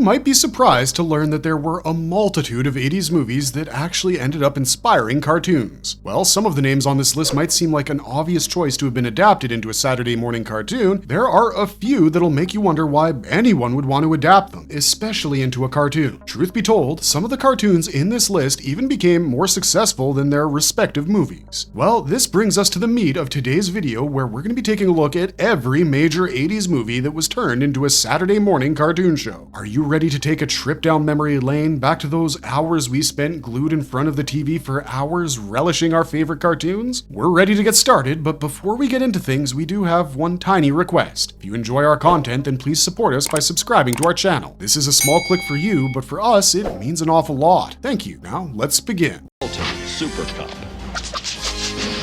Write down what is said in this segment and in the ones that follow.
might be surprised to learn that there were a multitude of 80s movies that actually ended up inspiring cartoons. Well, some of the names on this list might seem like an obvious choice to have been adapted into a Saturday morning cartoon. There are a few that'll make you wonder why anyone would want to adapt them, especially into a cartoon. Truth be told, some of the cartoons in this list even became more successful than their respective movies. Well, this brings us to the meat of today's video, where we're going to be taking a look at every major 80s movie that was turned into a Saturday morning cartoon show. Are you ready to take a trip down memory lane back to those hours we spent glued in front of the TV for hours relishing our favorite cartoons? We're ready to get started, but before we get into things, we do have one tiny request. If you enjoy our content, then please support us by subscribing to our channel. This is a small click for you, but for us, it means an awful lot. Thank you. Now, let's begin. Super Cop.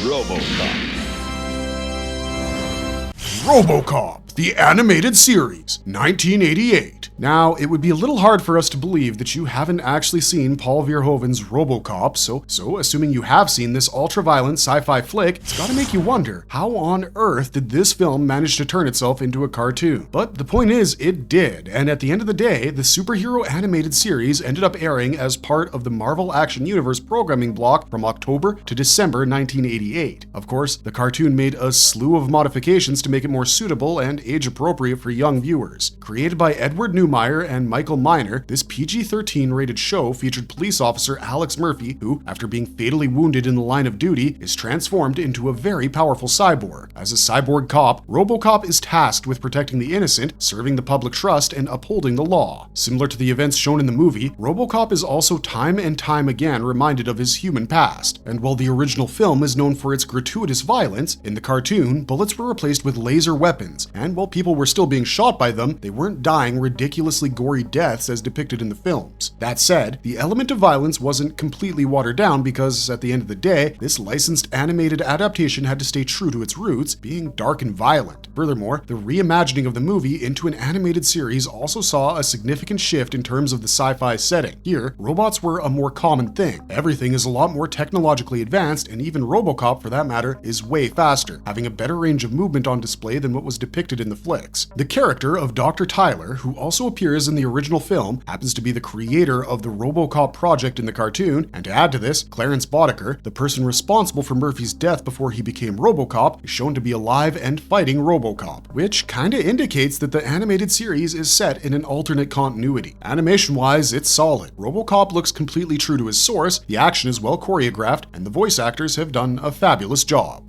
RoboCop. RoboCop, the animated series, 1988. Now, it would be a little hard for us to believe that you haven't actually seen Paul Verhoeven's RoboCop, so assuming you have seen this ultra-violent sci-fi flick, it's gotta make you wonder, how on earth did this film manage to turn itself into a cartoon? But the point is, it did, and at the end of the day, the superhero animated series ended up airing as part of the Marvel Action Universe programming block from October to December 1988. Of course, the cartoon made a slew of modifications to make it more suitable and age-appropriate for young viewers. Created by Edward Newmeyer and Michael Miner, this PG-13 rated show featured police officer Alex Murphy, who, after being fatally wounded in the line of duty, is transformed into a very powerful cyborg. As a cyborg cop, RoboCop is tasked with protecting the innocent, serving the public trust, and upholding the law. Similar to the events shown in the movie, RoboCop is also time and time again reminded of his human past. And while the original film is known for its gratuitous violence, in the cartoon, bullets were replaced with laser weapons, and while people were still being shot by them, they weren't dying ridiculously gory deaths as depicted in the films. That said, the element of violence wasn't completely watered down because, at the end of the day, this licensed animated adaptation had to stay true to its roots, being dark and violent. Furthermore, the reimagining of the movie into an animated series also saw a significant shift in terms of the sci-fi setting. Here, robots were a more common thing. Everything is a lot more technologically advanced, and even RoboCop, for that matter, is way faster, having a better range of movement on display than what was depicted in the flicks. The character of Dr. Tyler, who also appears in the original film, happens to be the creator of the RoboCop project in the cartoon, and to add to this, Clarence Boddicker, the person responsible for Murphy's death before he became RoboCop, is shown to be alive and fighting RoboCop, which kinda indicates that the animated series is set in an alternate continuity. Animation-wise, it's solid. RoboCop looks completely true to his source, the action is well choreographed, and the voice actors have done a fabulous job.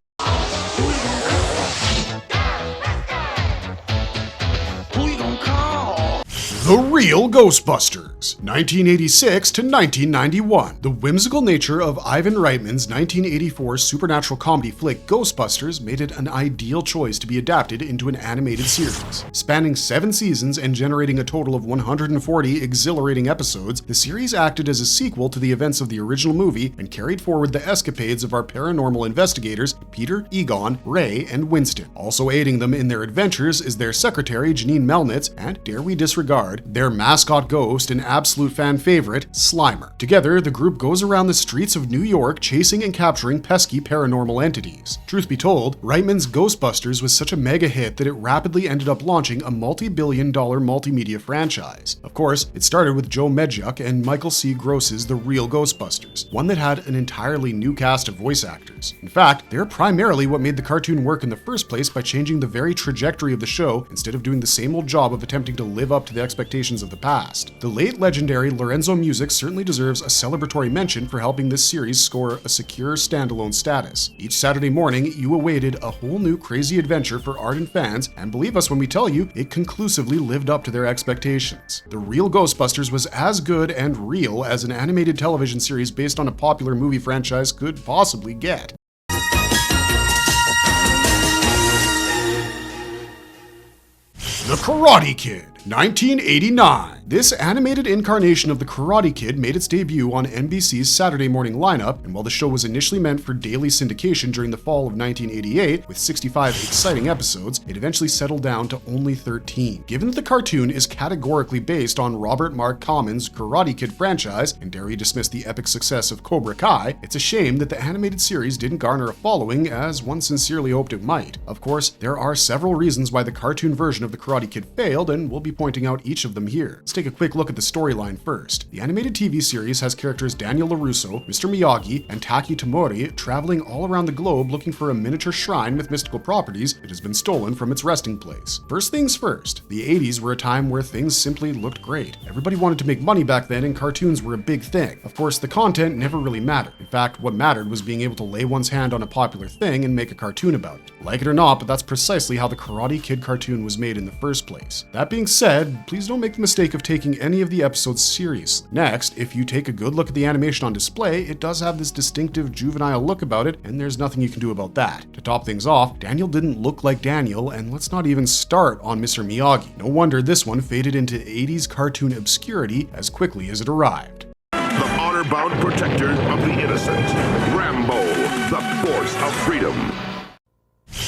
The Real Ghostbusters, 1986 to 1991. The whimsical nature of Ivan Reitman's 1984 supernatural comedy flick Ghostbusters made it an ideal choice to be adapted into an animated series. Spanning 7 seasons and generating a total of 140 exhilarating episodes, the series acted as a sequel to the events of the original movie and carried forward the escapades of our paranormal investigators Peter, Egon, Ray, and Winston. Also aiding them in their adventures is their secretary Janine Melnitz and, dare we disregard, their mascot ghost and absolute fan favorite, Slimer. Together, the group goes around the streets of New York chasing and capturing pesky paranormal entities. Truth be told, Reitman's Ghostbusters was such a mega hit that it rapidly ended up launching a multi-billion-dollar multimedia franchise. Of course, it started with Joe Medjuck and Michael C. Gross's The Real Ghostbusters, one that had an entirely new cast of voice actors. In fact, they're primarily what made the cartoon work in the first place by changing the very trajectory of the show instead of doing the same old job of attempting to live up to the expectations of the past. The late legendary Lorenzo Music certainly deserves a celebratory mention for helping this series score a secure standalone status. Each Saturday morning, you awaited a whole new crazy adventure for ardent fans, and believe us when we tell you, it conclusively lived up to their expectations. The Real Ghostbusters was as good and real as an animated television series based on a popular movie franchise could possibly get. The Karate Kid, 1989. This animated incarnation of the Karate Kid made its debut on NBC's Saturday morning lineup, and while the show was initially meant for daily syndication during the fall of 1988, with 65 exciting episodes, it eventually settled down to only 13. Given that the cartoon is categorically based on Robert Mark Common's Karate Kid franchise, and dare we dismiss the epic success of Cobra Kai, it's a shame that the animated series didn't garner a following as one sincerely hoped it might. Of course, there are several reasons why the cartoon version of the Karate Kid failed, and we'll be pointing out each of them here. Let's take a quick look at the storyline first. The animated TV series has characters Daniel LaRusso, Mr. Miyagi, and Taki Tomori traveling all around the globe looking for a miniature shrine with mystical properties that has been stolen from its resting place. First things first, the 80s were a time where things simply looked great. Everybody wanted to make money back then and cartoons were a big thing. Of course, the content never really mattered. In fact, what mattered was being able to lay one's hand on a popular thing and make a cartoon about it. Like it or not, but that's precisely how the Karate Kid cartoon was made in the first place. That being said, please don't make the mistake of taking any of the episodes seriously. Next, if you take a good look at the animation on display, it does have this distinctive juvenile look about it, and there's nothing you can do about that. To top things off, Daniel didn't look like Daniel, and let's not even start on Mr. Miyagi. No wonder this one faded into 80s cartoon obscurity as quickly as it arrived. The honor-bound protector of the innocent, Rambo, the force of freedom.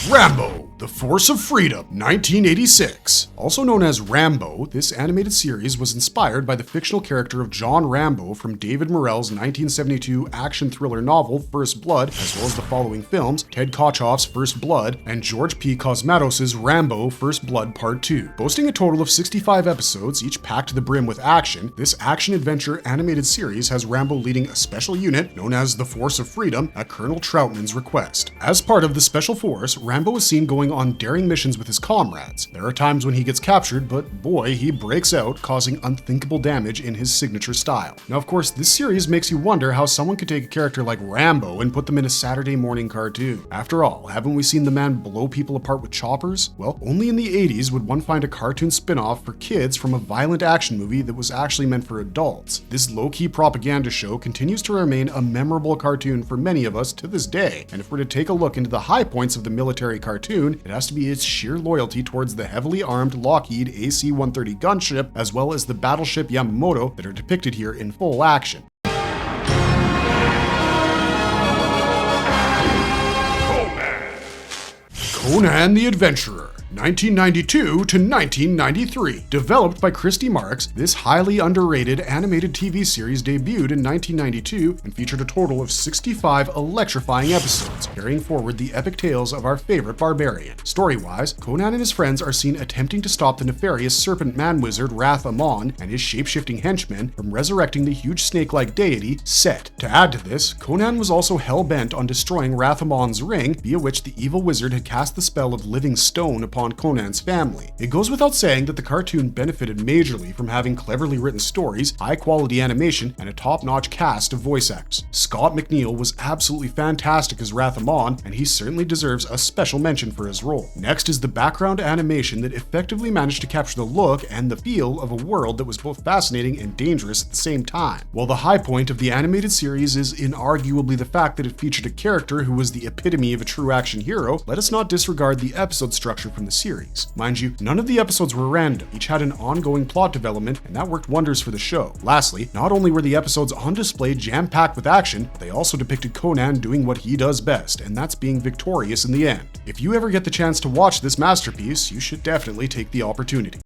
Rambo, The Force of Freedom, 1986. Also known as Rambo, this animated series was inspired by the fictional character of John Rambo from David Morrell's 1972 action thriller novel First Blood, as well as the following films, Ted Kotcheff's First Blood and George P. Cosmatos' Rambo First Blood Part 2. Boasting a total of 65 episodes, each packed to the brim with action, this action-adventure animated series has Rambo leading a special unit known as the Force of Freedom at Colonel Troutman's request. As part of the Special Force, Rambo is seen going on daring missions with his comrades. There are times when he gets captured, but boy, he breaks out, causing unthinkable damage in his signature style. Now, of course, this series makes you wonder how someone could take a character like Rambo and put them in a Saturday morning cartoon. After all, haven't we seen the man blow people apart with choppers? Well, only in the 80s would one find a cartoon spin-off for kids from a violent action movie that was actually meant for adults. This low-key propaganda show continues to remain a memorable cartoon for many of us to this day, and if we're to take a look into the high points of the military cartoon, it has to be its sheer loyalty towards the heavily armed Lockheed AC-130 gunship, as well as the battleship Yamamoto that are depicted here in full action. Conan the Adventurer, 1992 to 1993. Developed by Christy Marks, this highly underrated animated TV series debuted in 1992 and featured a total of 65 electrifying episodes, carrying forward the epic tales of our favorite barbarian. Story-wise, Conan and his friends are seen attempting to stop the nefarious serpent man-wizard Wrath Amon and his shape-shifting henchmen from resurrecting the huge snake-like deity, Set. To add to this, Conan was also hell-bent on destroying Wrath Amon's ring, via which the evil wizard had cast the spell of living stone upon Conan's family. It goes without saying that the cartoon benefited majorly from having cleverly written stories, high-quality animation, and a top-notch cast of voice actors. Scott McNeil was absolutely fantastic as Wrath Amon, and he certainly deserves a special mention for his role. Next is the background animation that effectively managed to capture the look and the feel of a world that was both fascinating and dangerous at the same time. While the high point of the animated series is inarguably the fact that it featured a character who was the epitome of a true action hero, let us not disregard the episode structure from the series. Mind you, none of the episodes were random, each had an ongoing plot development, and that worked wonders for the show. Lastly, not only were the episodes on display jam-packed with action, but they also depicted Conan doing what he does best, and that's being victorious in the end. If you ever get the chance to watch this masterpiece, you should definitely take the opportunity.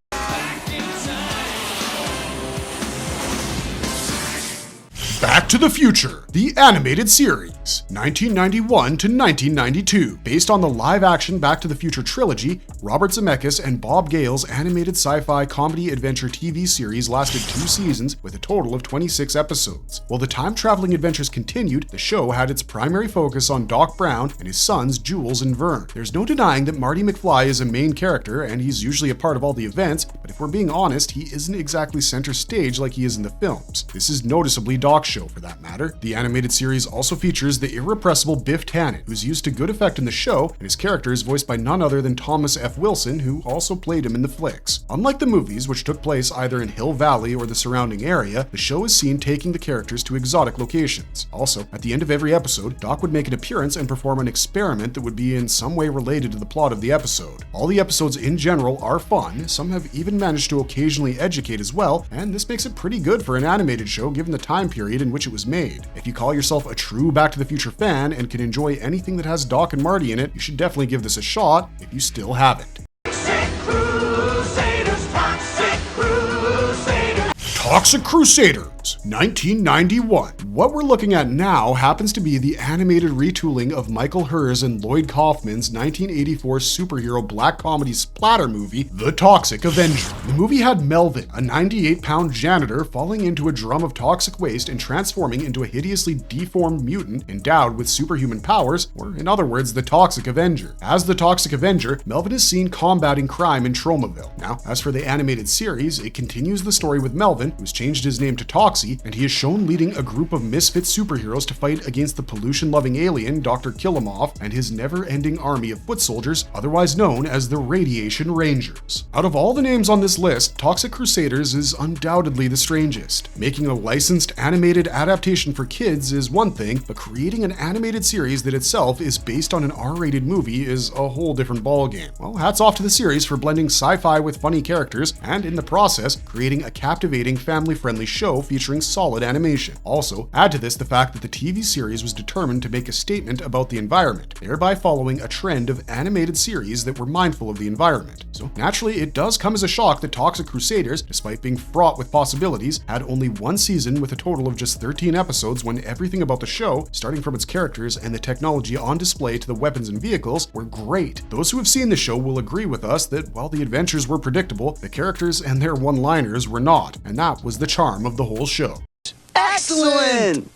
Back to the Future, the animated series, 1991 to 1992. Based on the live-action Back to the Future trilogy, Robert Zemeckis and Bob Gale's animated sci-fi comedy adventure TV series lasted 2 seasons with a total of 26 episodes. While the time-traveling adventures continued, the show had its primary focus on Doc Brown and his sons Jules and Vern. There's no denying that Marty McFly is a main character and he's usually a part of all the events, but if we're being honest, he isn't exactly center stage like he is in the films. This is noticeably Doc's show for that matter. The animated series also features the irrepressible Biff Tannen, who's used to good effect in the show, and his character is voiced by none other than Thomas F. Wilson, who also played him in the flicks. Unlike the movies, which took place either in Hill Valley or the surrounding area, the show is seen taking the characters to exotic locations. Also, at the end of every episode, Doc would make an appearance and perform an experiment that would be in some way related to the plot of the episode. All the episodes in general are fun, some have even managed to occasionally educate as well, and this makes it pretty good for an animated show given the time period in which it was made. If you call yourself a true Back to the Future fan and can enjoy anything that has Doc and Marty in it, you should definitely give this a shot if you still haven't. Toxic Crusader, 1991. What we're looking at now happens to be the animated retooling of Michael Herz and Lloyd Kaufman's 1984 superhero black comedy splatter movie, The Toxic Avenger. The movie had Melvin, a 98-pound janitor, falling into a drum of toxic waste and transforming into a hideously deformed mutant endowed with superhuman powers, or in other words, the Toxic Avenger. As the Toxic Avenger, Melvin is seen combating crime in Tromaville. Now, as for the animated series, it continues the story with Melvin, who's changed his name to Toxie, and he is shown leading a group of misfit superheroes to fight against the pollution-loving alien Dr. Kilimov and his never-ending army of foot soldiers, otherwise known as the Radiation Rangers. Out of all the names on this list, Toxic Crusaders is undoubtedly the strangest. Making a licensed animated adaptation for kids is one thing, but creating an animated series that itself is based on an R-rated movie is a whole different ballgame. Well, hats off to the series for blending sci-fi with funny characters, and in the process, creating a captivating family-friendly show featuring solid animation. Also, add to this the fact that the TV series was determined to make a statement about the environment, thereby following a trend of animated series that were mindful of the environment. So naturally, it does come as a shock that Toxic Crusaders, despite being fraught with possibilities, had only one season with a total of just 13 episodes when everything about the show, starting from its characters and the technology on display to the weapons and vehicles, were great. Those who have seen the show will agree with us that while the adventures were predictable, the characters and their one-liners were not, and that was the charm of the whole show. Excellent!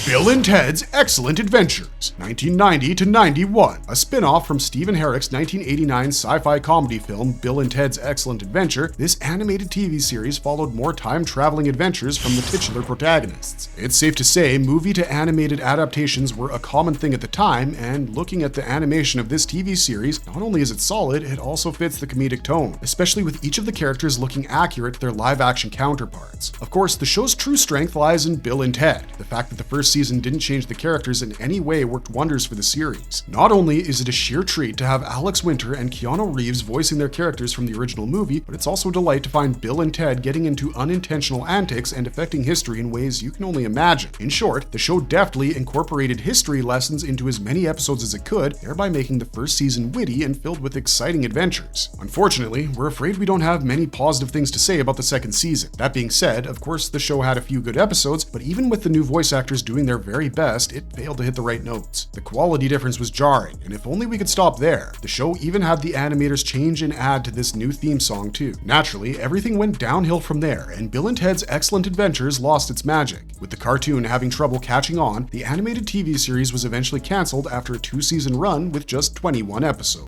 Bill and Ted's Excellent Adventures, 1990 to 91, a spin-off from Stephen Herrick's 1989 sci-fi comedy film Bill and Ted's Excellent Adventure. This animated TV series followed more time-traveling adventures from the titular protagonists. It's safe to say movie to animated adaptations were a common thing at the time, and looking at the animation of this TV series, not only is it solid, it also fits the comedic tone, especially with each of the characters looking accurate to their live-action counterparts. Of course, the show's true strength lies in Bill and Ted. The fact that the first season didn't change the characters in any way worked wonders for the series. Not only is it a sheer treat to have Alex Winter and Keanu Reeves voicing their characters from the original movie, but it's also a delight to find Bill and Ted getting into unintentional antics and affecting history in ways you can only imagine. In short, the show deftly incorporated history lessons into as many episodes as it could, thereby making the first season witty and filled with exciting adventures. Unfortunately, we're afraid we don't have many positive things to say about the second season. That being said, of course, the show had a few good episodes, but even with the new voice actors doing their very best, it failed to hit the right notes. The quality difference was jarring, and if only we could stop there. The show even had the animators change and add to this new theme song too. Naturally, everything went downhill from there, and Bill and Ted's Excellent Adventures lost its magic. With the cartoon having trouble catching on, the animated TV series was eventually canceled after a 2-season run with just 21 episodes.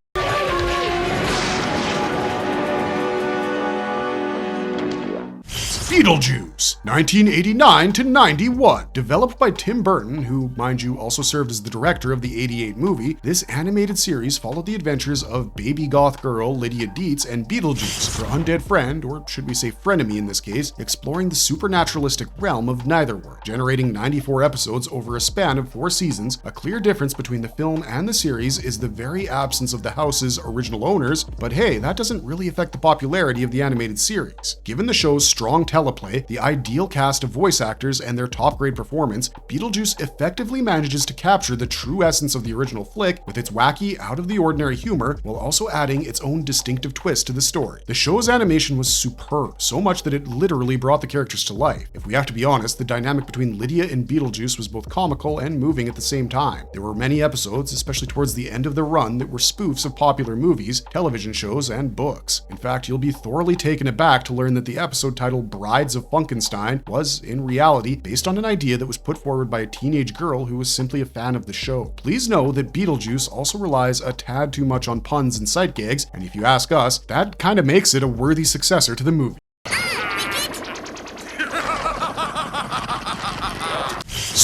Beetlejuice, 1989 to 91. Developed by Tim Burton, who, mind you, also served as the director of the '88 movie, this animated series followed the adventures of baby goth girl Lydia Dietz and Beetlejuice, her undead friend, or should we say frenemy in this case, exploring the supernaturalistic realm of Neitherworld. Generating 94 episodes over a span of 4 seasons, a clear difference between the film and the series is the very absence of the house's original owners, but hey, that doesn't really affect the popularity of the animated series. Given the show's strong teleplay, the ideal cast of voice actors, and their top-grade performance, Beetlejuice effectively manages to capture the true essence of the original flick with its wacky, out-of-the-ordinary humor, while also adding its own distinctive twist to the story. The show's animation was superb, so much that it literally brought the characters to life. If we have to be honest, the dynamic between Lydia and Beetlejuice was both comical and moving at the same time. There were many episodes, especially towards the end of the run, that were spoofs of popular movies, television shows, and books. In fact, you'll be thoroughly taken aback to learn that the episode titled Brides of Funkenstein was, in reality, based on an idea that was put forward by a teenage girl who was simply a fan of the show. Please know that Beetlejuice also relies a tad too much on puns and sight gags, and if you ask us, that kind of makes it a worthy successor to the movie.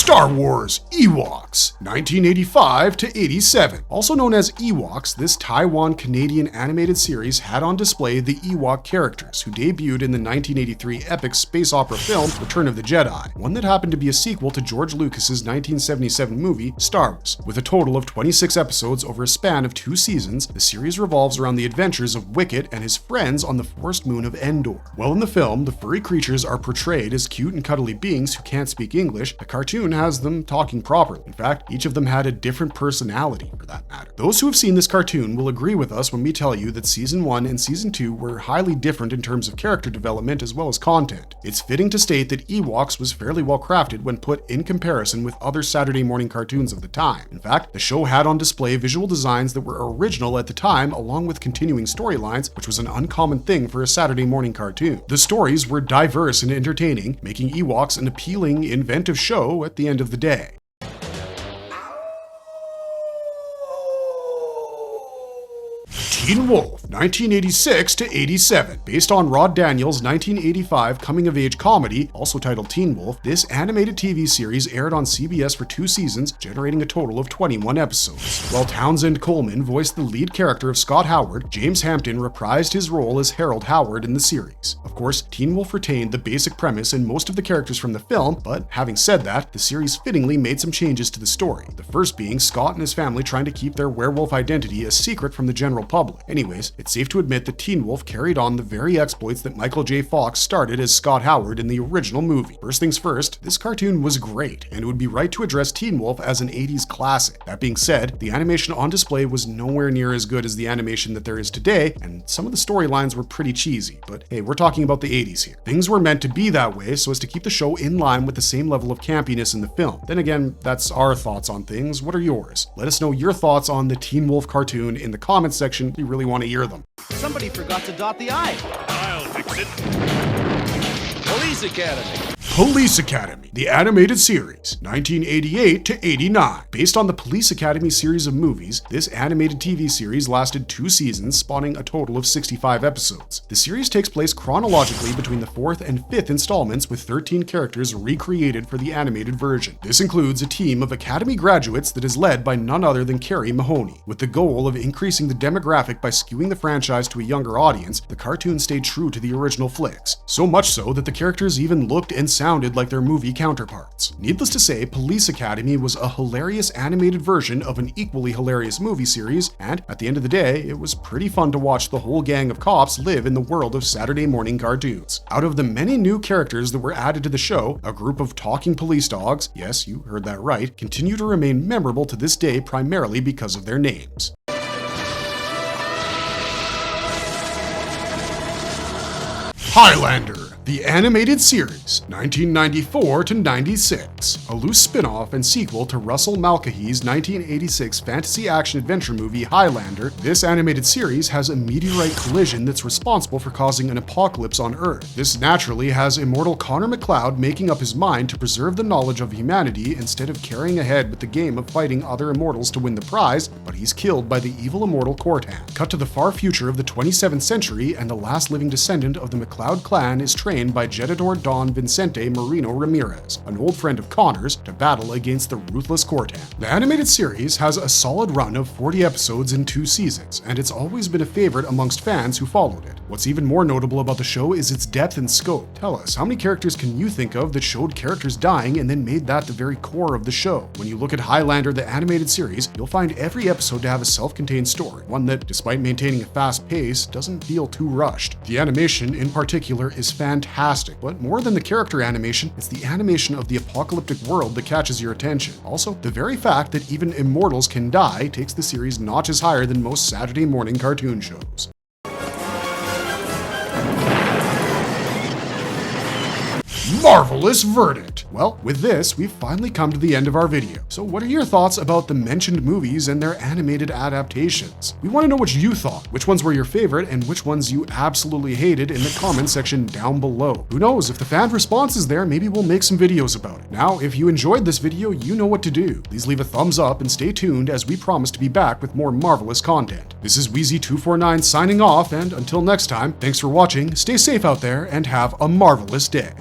Star Wars Ewoks, 1985 to 87. Also known as Ewoks, this Taiwan-Canadian animated series had on display the Ewok characters, who debuted in the 1983 epic space opera film Return of the Jedi, one that happened to be a sequel to George Lucas's 1977 movie Star Wars. With a total of 26 episodes over a span of 2 seasons, the series revolves around the adventures of Wicket and his friends on the forest moon of Endor. While in the film, the furry creatures are portrayed as cute and cuddly beings who can't speak English, the cartoon has them talking properly. In fact, each of them had a different personality for that matter. Those who have seen this cartoon will agree with us when we tell you that Season 1 and Season 2 were highly different in terms of character development as well as content. It's fitting to state that Ewoks was fairly well crafted when put in comparison with other Saturday morning cartoons of the time. In fact, the show had on display visual designs that were original at the time, along with continuing storylines, which was an uncommon thing for a Saturday morning cartoon. The stories were diverse and entertaining, making Ewoks an appealing, inventive show at the end of the day. Teen Wolf, 1986 to 87. Based on Rod Daniels' 1985 coming-of-age comedy, also titled Teen Wolf, this animated TV series aired on CBS for 2 seasons, generating a total of 21 episodes. While Townsend Coleman voiced the lead character of Scott Howard, James Hampton reprised his role as Harold Howard in the series. Of course, Teen Wolf retained the basic premise and most of the characters from the film, but having said that, the series fittingly made some changes to the story. The first being Scott and his family trying to keep their werewolf identity a secret from the general public. Anyways, it's safe to admit that Teen Wolf carried on the very exploits that Michael J. Fox started as Scott Howard in the original movie. First things first, this cartoon was great, and it would be right to address Teen Wolf as an 80s classic. That being said, the animation on display was nowhere near as good as the animation that there is today, and some of the storylines were pretty cheesy. But hey, we're talking about the 80s here. Things were meant to be that way so as to keep the show in line with the same level of campiness in the film. Then again, that's our thoughts on things. What are yours? Let us know your thoughts on the Teen Wolf cartoon in the comments section. We really want to hear them. Somebody forgot to dot the I. I'll fix it. Police Academy. Police Academy, the animated series, 1988 to 89. Based on the Police Academy series of movies, this animated TV series lasted 2 seasons, spawning a total of 65 episodes. The series takes place chronologically between the 4th and 5th installments, with 13 characters recreated for the animated version. This includes a team of Academy graduates that is led by none other than Carrie Mahoney. With the goal of increasing the demographic by skewing the franchise to a younger audience, the cartoon stayed true to the original flicks. So much so that the characters even looked and sounded like their movie counterparts. Needless to say, Police Academy was a hilarious animated version of an equally hilarious movie series, and at the end of the day, it was pretty fun to watch the whole gang of cops live in the world of Saturday morning cartoons. Out of the many new characters that were added to the show, a group of talking police dogs, yes, you heard that right, continue to remain memorable to this day primarily because of their names. Highlander, the animated series, 1994 to 96, a loose spin-off and sequel to Russell Mulcahy's 1986 fantasy action-adventure movie Highlander. This animated series has a meteorite collision that's responsible for causing an apocalypse on Earth. This naturally has immortal Connor McLeod making up his mind to preserve the knowledge of humanity instead of carrying ahead with the game of fighting other immortals to win the prize, but he's killed by the evil immortal Cortan. Cut to the far future of the 27th century, and the last living descendant of the McLeod clan is trained by Jedidor Don Vicente Marino Ramirez, an old friend of Connor's, to battle against the ruthless Cortan. The animated series has a solid run of 40 episodes in 2 seasons, and it's always been a favorite amongst fans who followed it. What's even more notable about the show is its depth and scope. Tell us, how many characters can you think of that showed characters dying and then made that the very core of the show? When you look at Highlander, the animated series, you'll find every episode to have a self-contained story, one that, despite maintaining a fast pace, doesn't feel too rushed. The animation, in particular, is fantastic, but more than the character animation, it's the animation of the apocalyptic world that catches your attention. Also, the very fact that even immortals can die takes the series notches higher than most Saturday morning cartoon shows. Marvelous verdict! Well, with this, we've finally come to the end of our video. So what are your thoughts about the mentioned movies and their animated adaptations? We want to know what you thought, which ones were your favorite, and which ones you absolutely hated in the comment section down below. Who knows, if the fan response is there, maybe we'll make some videos about it. Now, if you enjoyed this video, you know what to do. Please leave a thumbs up and stay tuned as we promise to be back with more marvelous content. This is Wheezy249 signing off, and until next time, thanks for watching, stay safe out there, and have a marvelous day.